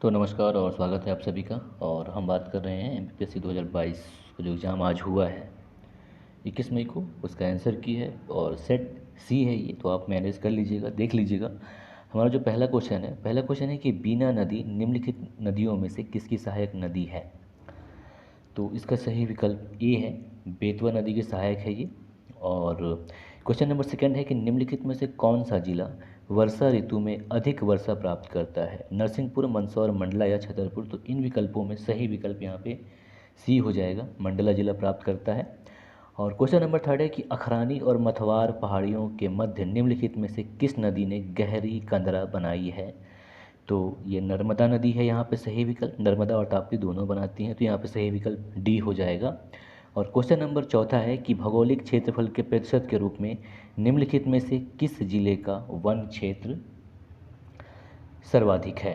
तो नमस्कार और स्वागत है आप सभी का। और हम बात कर रहे हैं एमपीएससी 2022 का जो एग्ज़ाम आज हुआ है 21 मई को, उसका आंसर की है और सेट सी है ये, तो आप मैनेज कर लीजिएगा, देख लीजिएगा। हमारा जो पहला क्वेश्चन है कि बीना नदी निम्नलिखित नदियों में से किसकी सहायक नदी है। तो इसका सही विकल्प ए है, बेतवा नदी की सहायक है ये। और क्वेश्चन नंबर सेकंड है कि निम्नलिखित में से कौन सा जिला वर्षा ऋतु में अधिक वर्षा प्राप्त करता है, नरसिंहपुर, मंदसौर, मंडला या छतरपुर। तो इन विकल्पों में सही विकल्प यहाँ पे सी हो जाएगा, मंडला जिला प्राप्त करता है। और क्वेश्चन नंबर थर्ड है कि अखरानी और मथवार पहाड़ियों के मध्य निम्नलिखित में से किस नदी ने गहरी कंदरा बनाई है। तो ये नर्मदा नदी है यहाँ पे सही विकल्प, नर्मदा और ताप्ती दोनों बनाती हैं, तो यहाँ पे सही विकल्प डी हो जाएगा। और क्वेश्चन नंबर चौथा है कि भौगोलिक क्षेत्रफल के प्रतिशत के रूप में निम्नलिखित में से किस जिले का वन क्षेत्र सर्वाधिक है।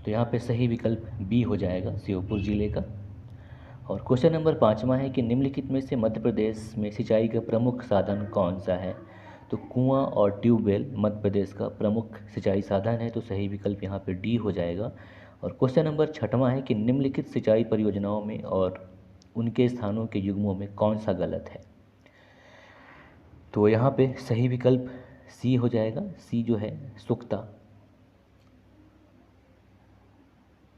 तो यहाँ पे सही विकल्प बी हो जाएगा, श्योपुर जिले का। और क्वेश्चन नंबर पाँचवा है कि निम्नलिखित में से मध्य प्रदेश में सिंचाई का प्रमुख साधन कौन सा है। तो कुआं और ट्यूबवेल मध्य प्रदेश का प्रमुख सिंचाई साधन है, तो सही विकल्प यहाँ पे डी हो जाएगा। और क्वेश्चन नंबर छठवां है कि निम्नलिखित सिंचाई परियोजनाओं में और उनके स्थानों के युग्मों में कौन सा गलत है। तो यहाँ पे सही विकल्प सी हो जाएगा, सी जो है सुक्ता।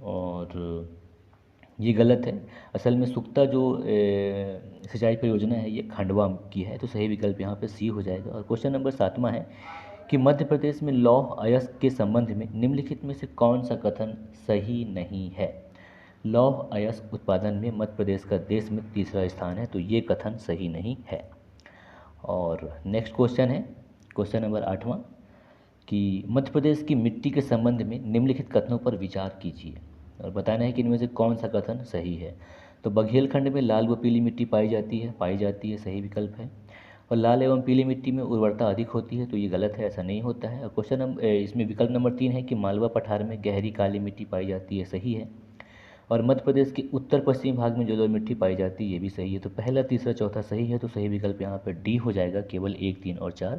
और ये गलत है। असल में सुक्ता जो सिंचाई परियोजना है ये खंडवा की है, तो सही विकल्प यहाँ पे सी हो जाएगा। और क्वेश्चन नंबर सातवां है कि मध्य प्रदेश में लौह अयस्क के संबंध में निम्नलिखित में से कौन सा कथन सही नहीं है। लौह अयस्क उत्पादन में मध्य प्रदेश का देश में तीसरा स्थान है, तो ये कथन सही नहीं है। और नेक्स्ट क्वेश्चन है क्वेश्चन नंबर आठवां कि मध्य प्रदेश की मिट्टी के संबंध में निम्नलिखित कथनों पर विचार कीजिए और बताना है कि इनमें से कौन सा कथन सही है। तो बघेलखंड में लाल व पीली मिट्टी पाई जाती है, सही विकल्प है। और लाल एवं पीली मिट्टी में उर्वरता अधिक होती है, तो ये गलत है, ऐसा नहीं होता है। और क्वेश्चन नंबर इसमें विकल्प नंबर 3 है कि मालवा पठार में गहरी काली मिट्टी पाई जाती है, सही है। और मध्य प्रदेश के उत्तर पश्चिमी भाग में जलोढ़ मिट्टी पाई जाती है, ये भी सही है। तो पहला, तीसरा, चौथा सही है, तो सही विकल्प यहाँ पर डी हो जाएगा, केवल 1, 3 और 4।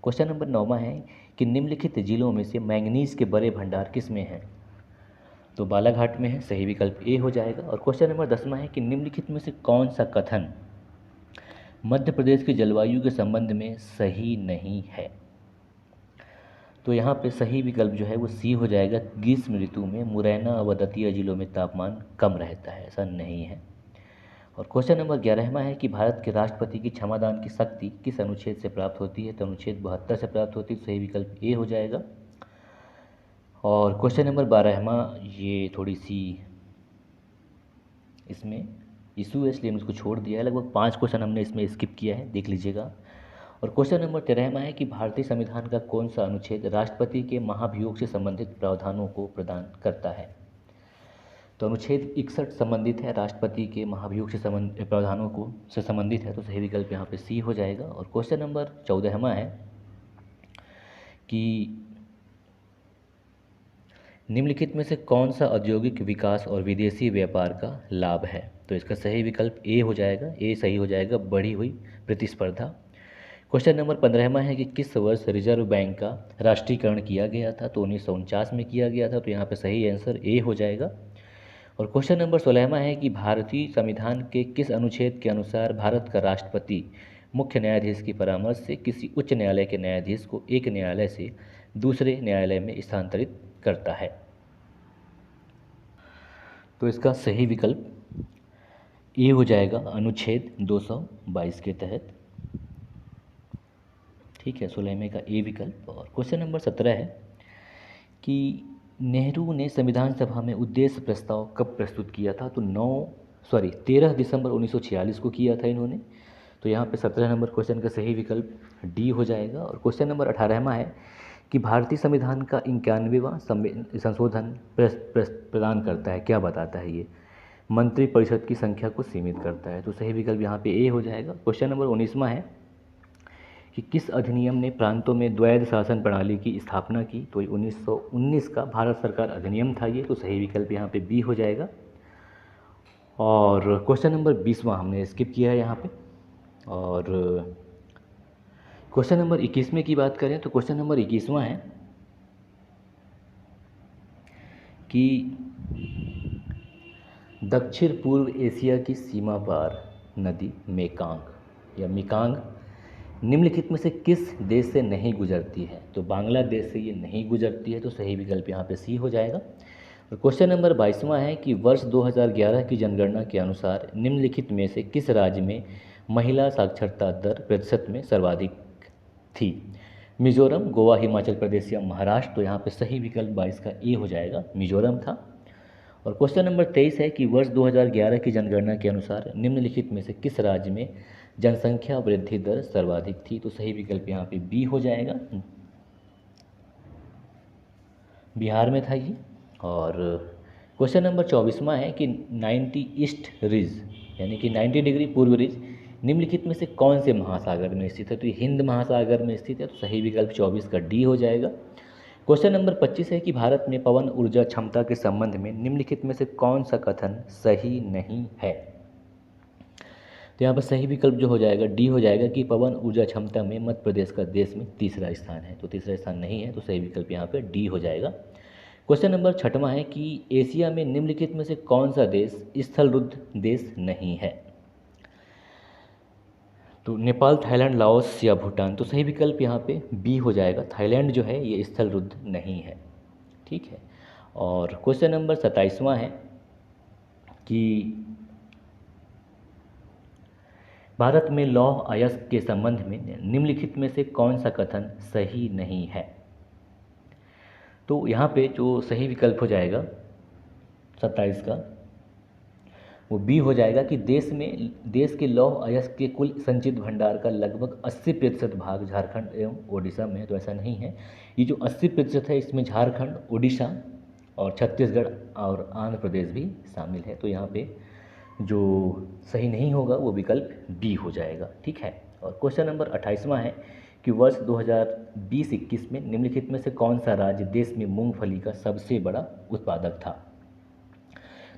क्वेश्चन नंबर 9वां है कि निम्नलिखित जिलों में से मैंगनीज के बड़े भंडार किस में हैं। तो बालाघाट में है, सही विकल्प ए हो जाएगा। और क्वेश्चन नंबर 10वां है कि निम्नलिखित में से कौन सा कथन मध्य प्रदेश की जलवायु के संबंध में सही नहीं है। तो यहाँ पे सही विकल्प जो है वो सी हो जाएगा, ग्रीष्म ऋतु में मुरैना व दतिया जिलों में तापमान कम रहता है, ऐसा नहीं है। और क्वेश्चन नंबर 11वां है कि भारत के राष्ट्रपति की क्षमादान की शक्ति किस अनुच्छेद से प्राप्त होती है। तो अनुच्छेद 72 से प्राप्त होती है, सही विकल्प ए हो जाएगा। और क्वेश्चन नंबर 12वां, ये थोड़ी सी इसमें इशू है, इसलिए हमने इसको छोड़ दिया है। लगभग 5 क्वेश्चन हमने इसमें स्किप किया है, देख लीजिएगा। और क्वेश्चन नंबर 13वां है कि भारतीय संविधान का कौन सा अनुच्छेद राष्ट्रपति के महाभियोग से संबंधित प्रावधानों को प्रदान करता है। तो अनुच्छेद 61 संबंधित है, राष्ट्रपति के महाभियोग से संबंधित प्रावधानों को से संबंधित है, तो सही विकल्प यहाँ पे सी हो जाएगा। और क्वेश्चन नंबर 14वां है कि निम्नलिखित में से कौन सा औद्योगिक विकास और विदेशी व्यापार का लाभ है। तो इसका सही विकल्प ए हो जाएगा, ए सही हो जाएगा, बढ़ी हुई प्रतिस्पर्धा। क्वेश्चन नंबर 15वां है कि किस वर्ष रिजर्व बैंक का राष्ट्रीयकरण किया गया था। तो 1949 में किया गया था, तो यहाँ पे सही आंसर ए हो जाएगा। और क्वेश्चन नंबर 16वां है कि भारतीय संविधान के किस अनुच्छेद के अनुसार भारत का राष्ट्रपति मुख्य न्यायाधीश की परामर्श से किसी उच्च न्यायालय के न्यायाधीश को एक न्यायालय से दूसरे न्यायालय में स्थानांतरित करता है। तो इसका सही विकल्प ए हो जाएगा, अनुच्छेद 222 के तहत। ठीक है, 16वें का ए विकल्प। और क्वेश्चन नंबर 17 है कि नेहरू ने संविधान सभा में उद्देश्य प्रस्ताव कब प्रस्तुत किया था। तो 13 दिसंबर 1946 को किया था इन्होंने। तो यहाँ पे 17 नंबर क्वेश्चन का सही विकल्प डी हो जाएगा। और क्वेश्चन नंबर 18वां है कि भारतीय संविधान का 91वां संशोधन प्रदान करता है, क्या बताता है ये। मंत्री परिषद की संख्या को सीमित करता है, तो सही विकल्प यहाँ पे ए हो जाएगा। क्वेश्चन नंबर 19वां है कि किस अधिनियम ने प्रांतों में द्वैध शासन प्रणाली की स्थापना की। तो 1919 का भारत सरकार अधिनियम था ये, तो सही विकल्प यहाँ पे बी हो जाएगा। और क्वेश्चन नंबर 20वां हमने स्किप किया है यहाँ पे। और क्वेश्चन नंबर 21वें की बात करें तो क्वेश्चन नंबर 21वां है कि दक्षिण पूर्व एशिया की सीमा पार नदी मेकांग या मिकांग निम्नलिखित में से किस देश से नहीं गुजरती है? तो बांग्लादेश से ये नहीं गुजरती है, तो सही विकल्प यहाँ पे सी हो जाएगा। और क्वेश्चन नंबर 22वां है कि वर्ष 2011 की जनगणना के अनुसार निम्नलिखित में से किस राज्य में महिला साक्षरता दर प्रतिशत में सर्वाधिक थी? मिजोरम, गोवा, हिमाचल प्रदेश या महाराष्ट्र? तो यहाँ पे सही विकल्प 22 का ए हो जाएगा, मिजोरम था। और क्वेश्चन नंबर 23 है कि वर्ष 2011 की जनगणना के अनुसार निम्नलिखित में से किस राज्य में जनसंख्या वृद्धि दर सर्वाधिक थी? तो सही विकल्प यहाँ पे बी हो जाएगा, बिहार में था ये। और क्वेश्चन नंबर 24वां है कि 90 ईस्ट रिज यानी कि 90 डिग्री पूर्व रिज निम्नलिखित में से कौन से महासागर में स्थित है? तो ये हिंद महासागर में स्थित है, तो सही विकल्प 24 का डी हो जाएगा। क्वेश्चन नंबर 25 है कि भारत में पवन ऊर्जा क्षमता के संबंध में निम्नलिखित में से कौन सा कथन सही नहीं है? तो यहाँ पर सही विकल्प जो हो जाएगा डी हो जाएगा कि पवन ऊर्जा क्षमता में मध्य प्रदेश का देश में तीसरा स्थान है, तो तीसरा स्थान नहीं है, तो सही विकल्प यहाँ पे डी हो जाएगा। क्वेश्चन नंबर 6वां है कि एशिया में निम्नलिखित में से कौन सा देश स्थलरुद्ध देश नहीं है? तो नेपाल, थाईलैंड, लाओस या भूटान? तो सही विकल्प यहाँ पे बी हो जाएगा, थाईलैंड जो है ये स्थलरुद्ध नहीं है। ठीक है। और क्वेश्चन नंबर 27वां है कि भारत में लौह अयस्क के संबंध में निम्नलिखित में से कौन सा कथन सही नहीं है? तो यहाँ पे जो सही विकल्प हो जाएगा 27 का वो बी हो जाएगा कि देश के लौह अयस्क के कुल संचित भंडार का लगभग 80% भाग झारखंड एवं ओडिशा में है। तो ऐसा नहीं है, ये जो 80% है इसमें झारखंड, ओडिशा और छत्तीसगढ़ और आंध्र प्रदेश भी शामिल है। तो यहाँ पे जो सही नहीं होगा वो विकल्प बी हो जाएगा। ठीक है। और क्वेश्चन नंबर 28वां है कि वर्ष 2020-21 में निम्नलिखित में से कौन सा राज्य देश में मूंगफली का सबसे बड़ा उत्पादक था?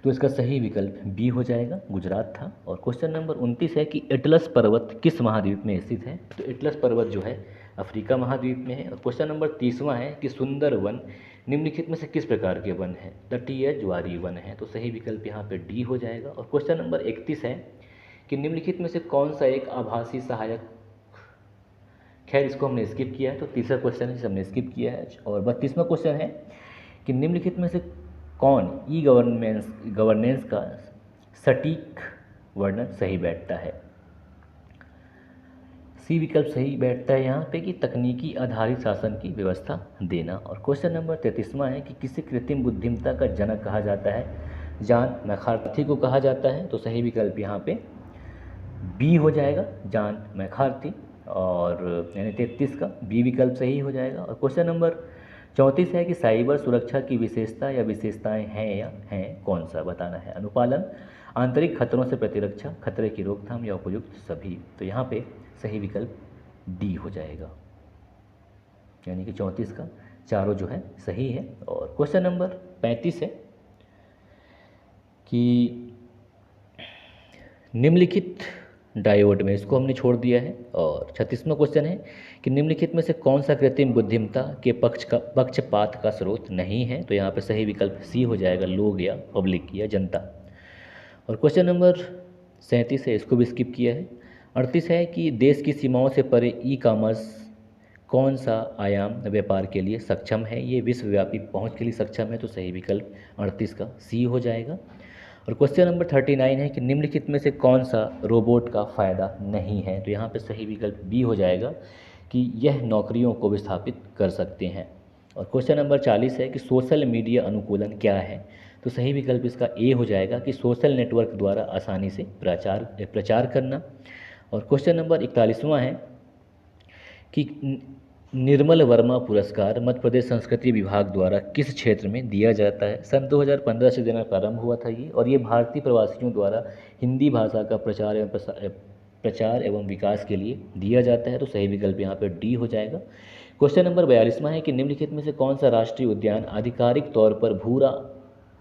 तो इसका सही विकल्प बी हो जाएगा, गुजरात था। और क्वेश्चन नंबर 29 है कि एटलस पर्वत किस महाद्वीप में स्थित है? तो एटलस पर्वत जो है अफ्रीका महाद्वीप में है। और क्वेश्चन नंबर 30वां है कि सुंदर वन निम्नलिखित में से किस प्रकार के वन है? तटीय ज्वारीय वन है। तो सही विकल्प यहाँ पे डी हो जाएगा। और क्वेश्चन नंबर 31 है कि निम्नलिखित में से कौन सा एक आभासी सहायक, खैर इसको हमने स्किप किया है, तो तीसरा क्वेश्चन है जिसे हमने स्किप किया है। और 32वां क्वेश्चन है कि निम्नलिखित में से कौन ई गवर्नेंस का सटीक वर्णन सही बैठता है? सी विकल्प सही बैठता है यहाँ पे कि तकनीकी आधारित शासन की व्यवस्था देना। और क्वेश्चन नंबर 33वां है कि किसे कृत्रिम बुद्धिमत्ता का जनक कहा जाता है? जॉन मैकार्थी को कहा जाता है। तो सही विकल्प यहाँ पे बी हो जाएगा, जॉन मैकार्थी। और यानी 33 का बी विकल्प सही हो जाएगा। और क्वेश्चन नंबर 34 है कि साइबर सुरक्षा की विशेषता या विशेषताएं हैं या हैं कौन सा बताना है? अनुपालन, आंतरिक खतरों से प्रतिरक्षा, खतरे की रोकथाम या उपयुक्त सभी? तो यहाँ पे सही विकल्प डी हो जाएगा, यानी कि 34 का चारों जो है सही है। और क्वेश्चन नंबर 35 है कि निम्नलिखित डायोड में, इसको हमने छोड़ दिया है। और 36वां क्वेश्चन है कि निम्नलिखित में से कौन सा कृत्रिम बुद्धिमत्ता के पक्षपात का स्रोत नहीं है? तो यहाँ पे सही विकल्प सी हो जाएगा, लोग या पब्लिक या जनता। और क्वेश्चन नंबर 37 है, इसको भी स्किप किया है। 38 है कि देश की सीमाओं से परे ई कॉमर्स कौन सा आयाम व्यापार के लिए सक्षम है? ये विश्वव्यापी पहुंच के लिए सक्षम है। तो सही विकल्प 38 का सी हो जाएगा। और क्वेश्चन नंबर 39 है कि निम्नलिखित में से कौन सा रोबोट का फ़ायदा नहीं है? तो यहाँ पे सही विकल्प बी हो जाएगा कि यह नौकरियों को विस्थापित कर सकते हैं। और क्वेश्चन नंबर 40 है कि सोशल मीडिया अनुकूलन क्या है? तो सही विकल्प इसका ए हो जाएगा कि सोशल नेटवर्क द्वारा आसानी से प्रचार करना। और क्वेश्चन नंबर 41वां है कि निर्मल वर्मा पुरस्कार मध्य प्रदेश संस्कृति विभाग द्वारा किस क्षेत्र में दिया जाता है? सन 2015 से देना प्रारंभ हुआ था ये, और ये भारतीय प्रवासियों द्वारा हिंदी भाषा का प्रचार एवं विकास के लिए दिया जाता है। तो सही विकल्प यहाँ पर डी हो जाएगा। क्वेश्चन नंबर 42वां है कि निम्नलिखित में से कौन सा राष्ट्रीय उद्यान आधिकारिक तौर पर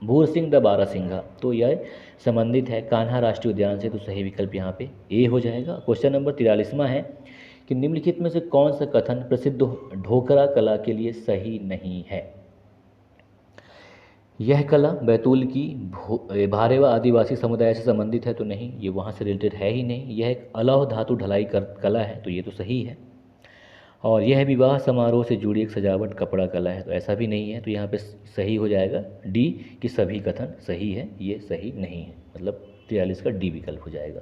भूरसिंह द बारासिंघा, तो यह संबंधित है कान्हा राष्ट्रीय उद्यान से? तो सही विकल्प यहाँ पे ए हो जाएगा। क्वेश्चन नंबर 43वां है कि निम्नलिखित में से कौन सा कथन प्रसिद्ध ढोकरा कला के लिए सही नहीं है? यह कला बैतूल की भारेवा आदिवासी समुदाय से संबंधित है तो नहीं, ये वहाँ से रिलेटेड है ही नहीं। यह एक अलौह धातु ढलाई कर कला है तो ये तो सही है। और यह विवाह समारोह से जुड़ी एक सजावट कपड़ा कला है तो ऐसा भी नहीं है, तो यहाँ पे सही हो जाएगा डी कि सभी कथन सही है, ये सही नहीं है, मतलब 43 का डी विकल्प हो जाएगा।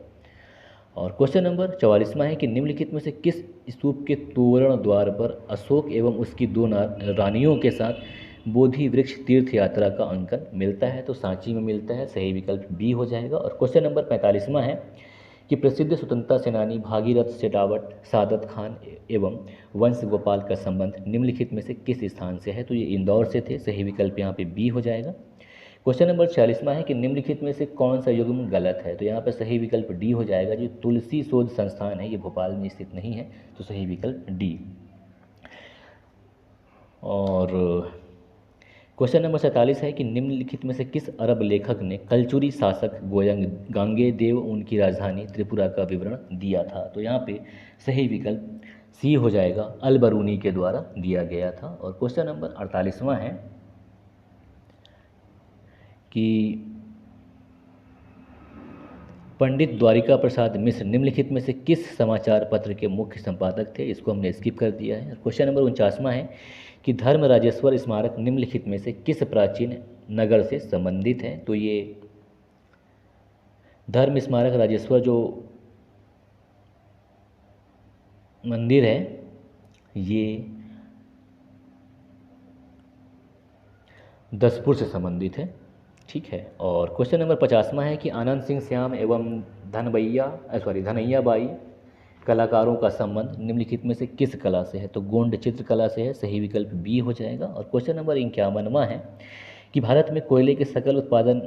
और क्वेश्चन नंबर 44वां है कि निम्नलिखित में से किस स्तूप के तोरण द्वार पर अशोक एवं उसकी दो रानियों के साथ बोधि वृक्ष तीर्थ यात्रा का अंकन मिलता है, तो सांची में मिलता है, सही विकल्प बी हो जाएगा। और क्वेश्चन नंबर 45वां है कि प्रसिद्ध स्वतंत्रता सेनानी भागीरथ शेखावत, सादत खान एवं वंश गोपाल का संबंध निम्नलिखित में से किस स्थान से है, तो ये इंदौर से थे, सही विकल्प यहाँ पे बी हो जाएगा। क्वेश्चन नंबर 46वां है कि निम्नलिखित में से कौन सा युग्म गलत है, तो यहाँ पर सही विकल्प डी हो जाएगा। जो तुलसी शोध संस्थान है ये भोपाल में स्थित नहीं है, तो सही विकल्प डी। और क्वेश्चन नंबर 47 है कि निम्नलिखित में से किस अरब लेखक ने कलचुरी शासक गांगेयदेव उनकी राजधानी त्रिपुरा का विवरण दिया था, तो यहाँ पे सही विकल्प सी हो जाएगा, अल बरूनी के द्वारा दिया गया था। और क्वेश्चन नंबर 48वां है कि पंडित द्वारिका प्रसाद मिश्र निम्नलिखित में से किस समाचार पत्र के मुख्य संपादक थे, इसको हमने स्किप कर दिया है। क्वेश्चन नंबर 49वां है कि धर्म राजेश्वर स्मारक निम्नलिखित में से किस प्राचीन नगर से संबंधित है, तो ये धर्म स्मारक राजेश्वर जो मंदिर है ये दसपुर से संबंधित है, ठीक है। और क्वेश्चन नंबर 50वां है कि आनंद सिंह श्याम एवं धनैया बाई कलाकारों का संबंध निम्नलिखित में से किस कला से है, तो गोंड चित्रकला से है, सही विकल्प बी हो जाएगा। और क्वेश्चन नंबर 51वां है कि भारत में कोयले के सकल उत्पादन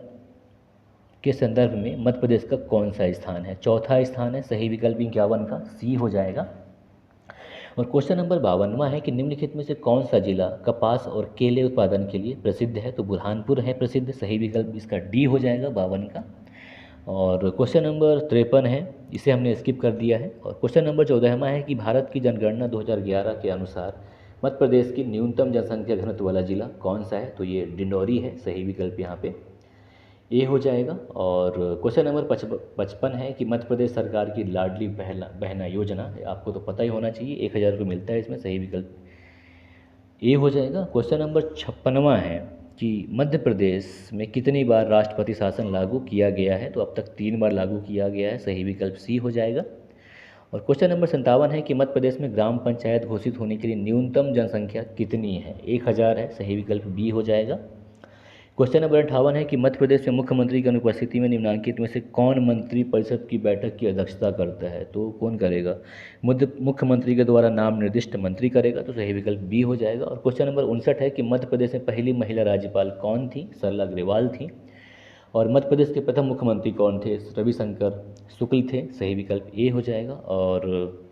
के संदर्भ में मध्य प्रदेश का कौन सा स्थान है, चौथा स्थान है, सही विकल्प 51 का सी हो जाएगा। और क्वेश्चन नंबर 52वां है कि निम्नलिखित में से कौन सा जिला कपास और केले उत्पादन के लिए प्रसिद्ध है, तो बुरहानपुर है प्रसिद्ध, सही विकल्प इसका डी हो जाएगा 52 का। और क्वेश्चन नंबर 53 है, इसे हमने स्किप कर दिया है। और क्वेश्चन नंबर 14वां है कि भारत की जनगणना 2011 के अनुसार मध्य प्रदेश की न्यूनतम जनसंख्या घनत्व वाला जिला कौन सा है, तो ये डिंडौरी है, सही विकल्प यहाँ पे ए हो जाएगा। और क्वेश्चन नंबर 55 है कि मध्य प्रदेश सरकार की लाडली बहना योजना, आपको तो पता ही होना चाहिए, 1000 रुपये मिलता है इसमें, सही विकल्प ए हो जाएगा। क्वेश्चन नंबर 56वां है कि मध्य प्रदेश में कितनी बार राष्ट्रपति शासन लागू किया गया है, तो अब तक 3 बार लागू किया गया है, सही विकल्प सी हो जाएगा। और क्वेश्चन नंबर 57 है कि मध्य प्रदेश में ग्राम पंचायत घोषित होने के लिए न्यूनतम जनसंख्या कितनी है, 1000 है, सही विकल्प बी हो जाएगा। क्वेश्चन नंबर 58 है कि मध्य प्रदेश में मुख्यमंत्री की अनुपस्थिति में निम्नलिखित में से कौन मंत्री परिषद की बैठक की अध्यक्षता करता है, तो कौन करेगा, मुख्यमंत्री के द्वारा नाम निर्दिष्ट मंत्री करेगा, तो सही विकल्प बी हो जाएगा। और क्वेश्चन नंबर 59 है कि मध्य प्रदेश में पहली महिला राज्यपाल कौन थी, सरला अग्रवाल थी। और मध्य प्रदेश के प्रथम मुख्यमंत्री कौन थे, रविशंकर शुक्ल थे, सही विकल्प ए हो जाएगा। और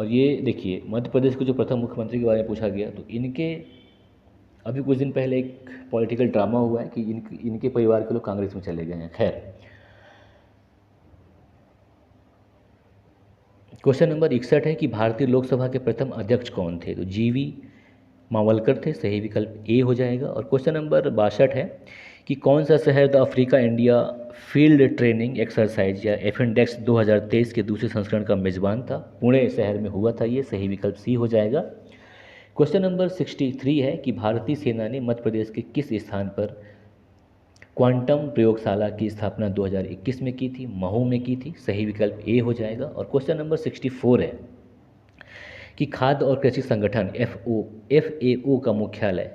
ये देखिए मध्य प्रदेश के जो प्रथम मुख्यमंत्री के बारे में पूछा गया, तो इनके अभी कुछ दिन पहले एक पॉलिटिकल ड्रामा हुआ है कि इनके परिवार के लोग कांग्रेस में चले गए हैं। खैर, क्वेश्चन नंबर 61 है कि भारतीय लोकसभा के प्रथम अध्यक्ष कौन थे, तो जीवी मावलकर थे, सही विकल्प ए हो जाएगा। और क्वेश्चन नंबर 62 है कि कौन सा शहर the Africa India field training exercise या एफिनडेक्स 2023 के दूसरे संस्करण का मेजबान था, पुणे शहर में हुआ था ये, सही विकल्प सी हो जाएगा। क्वेश्चन नंबर 63 है कि भारतीय सेना ने मध्य प्रदेश के किस स्थान पर क्वांटम प्रयोगशाला की स्थापना 2021 में की थी, महू में की थी, सही विकल्प ए हो जाएगा। और क्वेश्चन नंबर 64 है कि खाद्य और कृषि संगठन FAO का मुख्यालय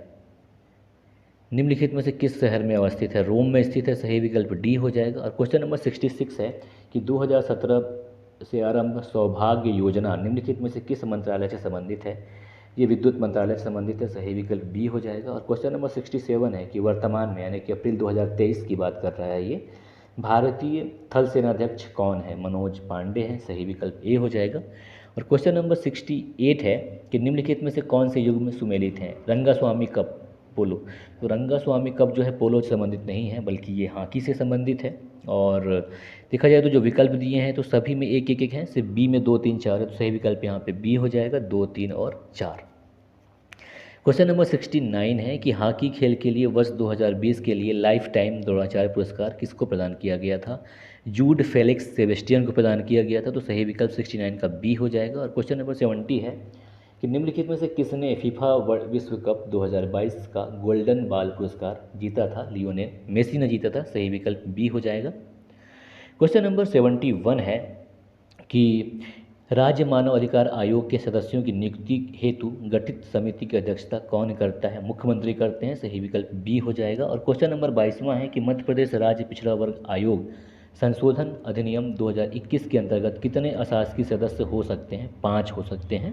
निम्नलिखित में से किस शहर में अवस्थित है, रोम में स्थित है, सही विकल्प डी हो जाएगा। और क्वेश्चन नंबर 66 है कि 2017 से आरंभ सौभाग्य योजना निम्नलिखित में से किस मंत्रालय से संबंधित है, ये विद्युत मंत्रालय से संबंधित है, सही विकल्प बी हो जाएगा। और क्वेश्चन नंबर 67 है कि वर्तमान में यानी कि अप्रैल 2023 की बात कर रहा है ये, भारतीय थल सेनाध्यक्ष कौन है, मनोज पांडे हैं, सही विकल्प ए हो जाएगा। और क्वेश्चन नंबर 68 है कि निम्नलिखित में से कौन से युग में सुमेलित हैं, रंगास्वामी कप, पोलो, तो रंगास्वामी कप जो है पोलो से संबंधित नहीं है बल्कि ये हॉकी से संबंधित है। और देखा जाए तो जो विकल्प दिए हैं तो सभी में एक एक हैं, सिर्फ बी में 2 3 4 है, तो सही विकल्प यहाँ पे बी हो जाएगा, 2 3 और 4। क्वेश्चन नंबर 69 है कि हॉकी खेल के लिए वर्ष 2020 के लिए लाइफ टाइम द्रोणाचार्य पुरस्कार किसको प्रदान किया गया था? जूड फेलिक्स सेबेस्टियन को प्रदान किया गया था। तो सही विकल्प 69 का बी हो जाएगा। और क्वेश्चन नंबर 70 है कि निम्नलिखित में से किसने फीफा विश्व कप 2022 का गोल्डन बॉल पुरस्कार जीता था? लियोनेल मेसी ने जीता था। सही विकल्प बी हो जाएगा। क्वेश्चन नंबर 71 है कि राज्य मानव अधिकार आयोग के सदस्यों की नियुक्ति हेतु गठित समिति की अध्यक्षता कौन करता है? मुख्यमंत्री करते हैं। सही विकल्प बी हो जाएगा। और क्वेश्चन नंबर 22वां है कि मध्य प्रदेश राज्य पिछड़ा वर्ग आयोग संशोधन अधिनियम 2021 के अंतर्गत कितने अशासकीय सदस्य हो सकते हैं? 5 हो सकते हैं।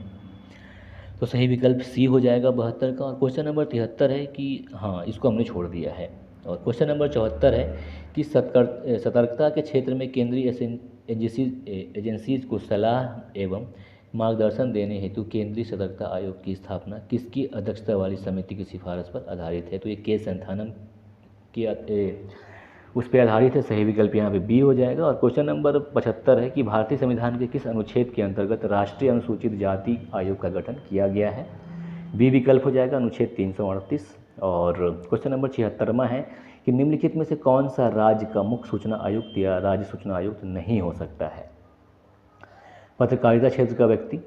तो सही विकल्प सी हो जाएगा 72 का। और क्वेश्चन नंबर 73 है कि हाँ, इसको हमने छोड़ दिया है। और क्वेश्चन नंबर 74 है कि सतर्कता के क्षेत्र में केंद्रीय एजेंसीज को सलाह एवं मार्गदर्शन देने हेतु केंद्रीय सतर्कता आयोग की स्थापना किसकी अध्यक्षता वाली समिति की सिफारिश पर आधारित है? तो ये के संथानम की उस पर आधारित है। सही विकल्प यहाँ पे बी हो जाएगा। और क्वेश्चन नंबर 75 है कि भारतीय संविधान के किस अनुच्छेद के अंतर्गत राष्ट्रीय अनुसूचित जाति आयोग का गठन किया गया है? बी विकल्प हो जाएगा, अनुच्छेद 338। और क्वेश्चन नंबर 76वां है कि निम्नलिखित में से कौन सा राज्य का मुख्य सूचना आयुक्त या राज्य सूचना आयुक्त नहीं हो सकता है? पत्रकारिता क्षेत्र का व्यक्ति,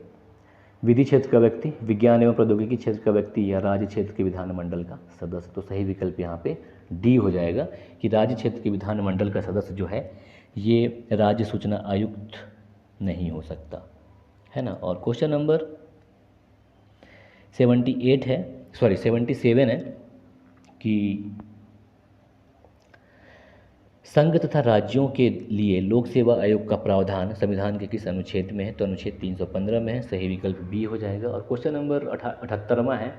विधि क्षेत्र का व्यक्ति, विज्ञान एवं प्रौद्योगिकी क्षेत्र का व्यक्ति या राज्य क्षेत्र के विधानमंडल का सदस्य। तो सही विकल्प यहाँ पे डी हो जाएगा कि राज्य क्षेत्र के विधानमंडल का सदस्य जो है ये राज्य सूचना आयुक्त नहीं हो सकता है ना। और क्वेश्चन नंबर 77 है कि संघ तथा राज्यों के लिए लोक सेवा आयोग का प्रावधान संविधान के किस अनुच्छेद में है? तो अनुच्छेद 315 में है। सही विकल्प बी हो जाएगा। और क्वेश्चन नंबर 78वां है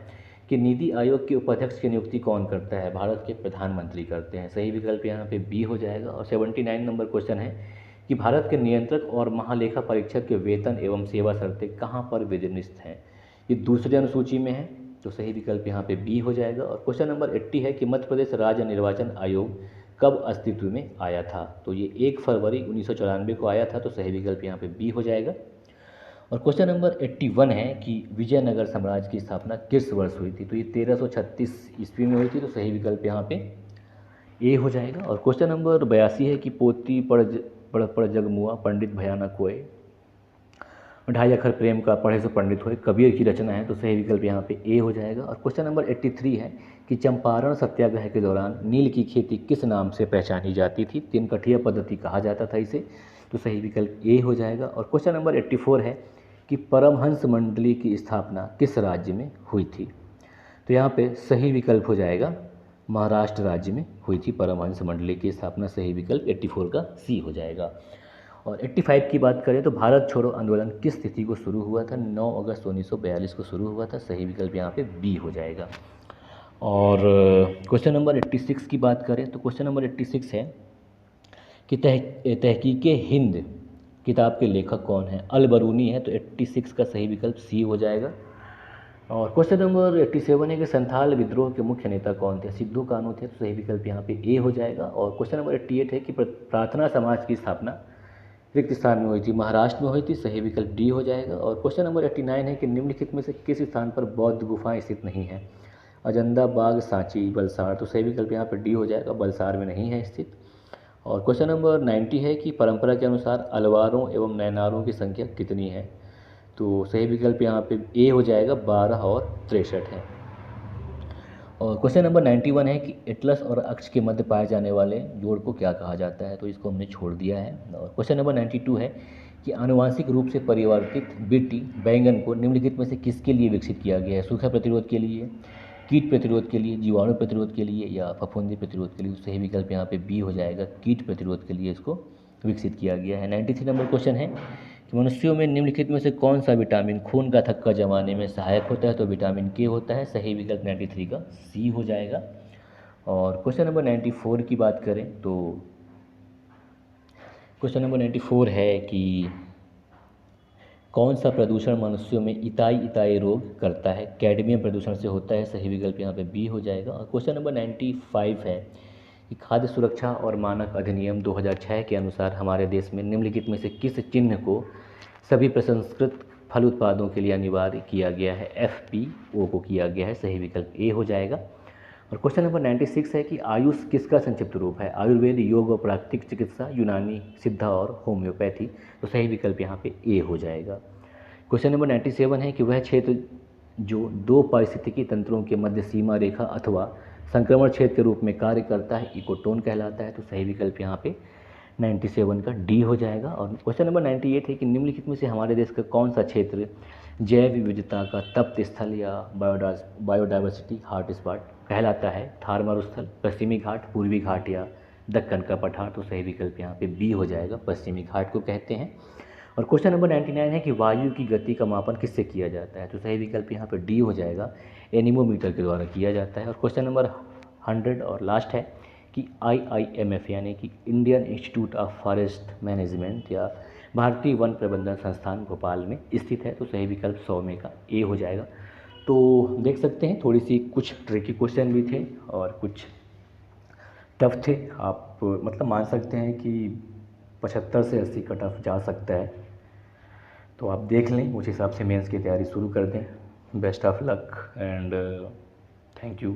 कि नीति आयोग के उपाध्यक्ष की नियुक्ति कौन करता है? भारत के प्रधानमंत्री करते हैं। सही विकल्प यहाँ पे बी हो जाएगा। और 79 नंबर क्वेश्चन है कि भारत के नियंत्रक और महालेखा परीक्षक के वेतन एवं सेवा शर्तें कहाँ पर विनिर्दिष्ट हैं? ये दूसरी अनुसूची में है। तो सही विकल्प यहाँ पे बी हो जाएगा। और क्वेश्चन नंबर 80 है कि मध्य प्रदेश राज्य निर्वाचन आयोग कब अस्तित्व में आया था? तो ये 1 फरवरी 1994 को आया था। तो सही विकल्प यहाँ पे बी हो जाएगा। और क्वेश्चन नंबर 81 है कि विजयनगर साम्राज्य की स्थापना किस वर्ष हुई थी? तो ये 1336 ईस्वी में हुई थी। तो सही विकल्प यहाँ पे ए हो जाएगा। और क्वेश्चन नंबर 82 है कि पोती पढ़ जग मुआ पंडित भयाना कोय, 2.5 अखर प्रेम का पढ़े सो पंडित होए कबीर की रचना है। तो सही विकल्प यहाँ पे ए हो जाएगा। और क्वेश्चन नंबर 83 है कि चंपारण सत्याग्रह के दौरान नील की खेती किस नाम से पहचानी जाती थी? 3 कठिया पद्धति कहा जाता था इसे। तो सही विकल्प ए हो जाएगा। और क्वेश्चन नंबर 84 है कि परमहंस मंडली की स्थापना किस राज्य में हुई थी? तो यहाँ पे सही विकल्प हो जाएगा महाराष्ट्र राज्य में हुई थी परमहंस मंडली की स्थापना। सही विकल्प 84 का सी हो जाएगा। और 85 की बात करें तो भारत छोड़ो आंदोलन किस तिथि को शुरू हुआ था? 9 अगस्त 1942 को शुरू हुआ था। सही विकल्प यहाँ पे बी हो जाएगा। और क्वेश्चन नंबर 86 की बात करें तो क्वेश्चन नंबर 86 है कि तहकीके हिंद किताब के लेखक कौन है? अल बरूनी है। तो 86 का सही विकल्प सी हो जाएगा। और क्वेश्चन नंबर 87 है कि संथाल विद्रोह के मुख्य नेता कौन थे? सिद्धू कान्हू थे। तो सही विकल्प यहाँ पे ए हो जाएगा। और क्वेश्चन नंबर 88 है कि प्रार्थना समाज की स्थापना रिक्त स्थान में हुई थी? महाराष्ट्र में हुई थी। सही विकल्प डी हो जाएगा। और क्वेश्चन नंबर 89 है कि निम्नलिखित में से किस स्थान पर बौद्ध गुफाएं स्थित नहीं है? अजंदा, बाग, सांची, बलसाड़। तो सही विकल्प यहाँ पर डी हो जाएगा, बलसाड़ में नहीं है स्थित। और क्वेश्चन नंबर 90 है कि परंपरा के अनुसार अलवारों एवं नैनारों की संख्या कितनी है? तो सही विकल्प यहाँ पे ए हो जाएगा, 12 और 63 है। और क्वेश्चन नंबर 91 है कि एटलस और अक्ष के मध्य पाए जाने वाले जोड़ को क्या कहा जाता है? तो इसको हमने छोड़ दिया है। और क्वेश्चन नंबर 92 है कि आनुवांशिक रूप से परिवर्तित बीटी बैंगन को निम्नलिखित में से किसके लिए विकसित किया गया है? सूखा प्रतिरोध के लिए, कीट प्रतिरोध के लिए, जीवाणु प्रतिरोध के लिए या फफूंदी प्रतिरोध के लिए? तो सही विकल्प यहाँ पे बी हो जाएगा, कीट प्रतिरोध के लिए इसको विकसित किया गया है। 93 नंबर क्वेश्चन है कि मनुष्यों में निम्नलिखित में से कौन सा विटामिन खून का थक्का जमाने में सहायक होता है? तो विटामिन के होता है। सही विकल्प 93 का सी हो जाएगा। और क्वेश्चन नंबर 94 की बात करें तो क्वेश्चन नंबर 94 है कि कौन सा प्रदूषण मनुष्यों में इताई रोग करता है? कैडमियम प्रदूषण से होता है। सही विकल्प यहाँ पे बी हो जाएगा। और क्वेश्चन नंबर 95 है कि खाद्य सुरक्षा और मानक अधिनियम 2006 के अनुसार हमारे देश में निम्नलिखित में से किस चिन्ह को सभी प्रसंस्कृत फल उत्पादों के लिए अनिवार्य किया गया है, FPO को किया गया है, सही विकल्प ए हो जाएगा। और क्वेश्चन नंबर 96 है कि आयुष किसका संक्षिप्त रूप है? आयुर्वेद, योग और प्राकृतिक चिकित्सा, यूनानी, सिद्धा और होम्योपैथी। तो सही विकल्प यहाँ पे ए हो जाएगा। क्वेश्चन नंबर 97 है कि वह क्षेत्र जो दो पारिस्थितिकी तंत्रों के मध्य सीमा रेखा अथवा संक्रमण क्षेत्र के रूप में कार्य करता है, इकोटोन कहलाता है। तो सही विकल्प यहाँ पे 97 का डी हो जाएगा। और क्वेश्चन नंबर 98 है कि निम्नलिखित में से हमारे देश का कौन सा क्षेत्र जैव विविधता का तप्त स्थल या बायोडाइवर्सिटी हॉटस्पॉट कहलाता है? थार मरुस्थल, पश्चिमी घाट, पूर्वी घाट या दक्कन का पठार। तो सही विकल्प यहाँ पे बी हो जाएगा, पश्चिमी घाट को कहते हैं। और क्वेश्चन नंबर 99 है कि वायु की गति का मापन किससे किया जाता है? तो सही विकल्प यहाँ पे डी हो जाएगा, एनीमोमीटर के द्वारा किया जाता है। और क्वेश्चन नंबर 100 और लास्ट है कि IIMF यानी कि Indian institute of forest management या भारतीय वन प्रबंधन संस्थान भोपाल में स्थित है। तो सही विकल्प 100 में का ए हो जाएगा। तो देख सकते हैं थोड़ी सी कुछ ट्रिकी क्वेश्चन भी थे और कुछ टफ थे। आप मतलब मान सकते हैं कि 75 से 80 का टफ जा सकता है। तो आप देख लें, उस हिसाब से मेंस की तैयारी शुरू कर दें। Best of luck and thank you.